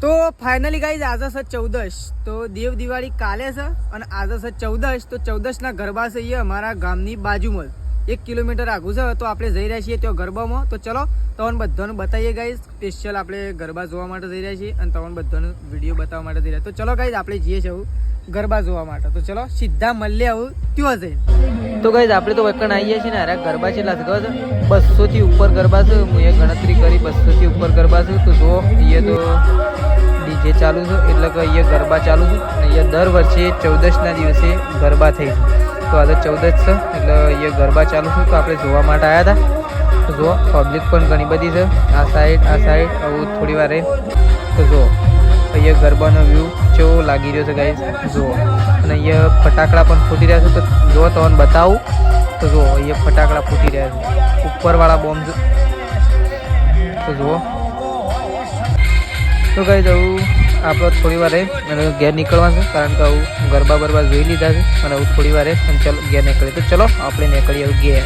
તો finally guys આજે છે 14 તો દેવ દિવાળી કાલે છે અને આજે છે 14 તો 14 ગરબા છે એ અમારા ગામની બાજુમાં 1 કિલોમીટર આગું છે તો આપણે જઈ રહ્યા છીએ ત્યાં ગરબામાં તો ચલો તમને બધાને બતાવીએ ગાઈઝ સ્પેશિયલ આપણે ગરબા જોવા માટે જઈ રહ્યા છીએ અને તમને બધાને વિડીયો બતાવવા માટે જઈ રહ્યા તો ચલો ગાઈઝ આપણે જઈએ છીએ ગરબા જોવા માટે તો ચલો સીધા મળીએ આવું ત્યાં જઈને તો ગાઈઝ આપણે તો વકણ આવીએ છીએ ને અરે ગરબા કેટલા છે ખબર છે 200 થી ઉપર ગરબા છે હું એ ગણતરી કરી 200 થી ઉપર ગરબા છે તો જો એ તો ડીજે ચાલુ છે એટલે કે અહીંયા ગરબા ચાલુ છે અને અહીંયા દર વર્ષે 14ના દિવસે ગરબા થઈ છે તો આજે 14 છે એટલે અહીંયા ગરબા ચાલુ છે તો આપણે જોવા માટે આવ્યા હતા તો જો પબ્લિક પણ ઘણી બધી છે આ સાઈડ આવું થોડી વાર તો જો અહીંયા ગરબાનો વ્યૂ કેવો લાગી રહ્યો છે ગાઈઝ જુઓ અને અહીંયા ફટાકડા પણ ફૂટી રહ્યા છે તો જો તમને બતાવું તો જુઓ અહીંયા ફટાકડા ફૂટી રહ્યા છે ઉપરવાળા બોમ્બ તો જુઓ તો ગાઈઝ આવું આપણે થોડી વાર અને ઘેર નીકળવાનું છે કારણ કે આવું ગરબા જોઈ લીધા છે અને આવું થોડી વાર અને ચલો ઘેર નીકળીએ તો ચલો આપણે નીકળીએ ઘેર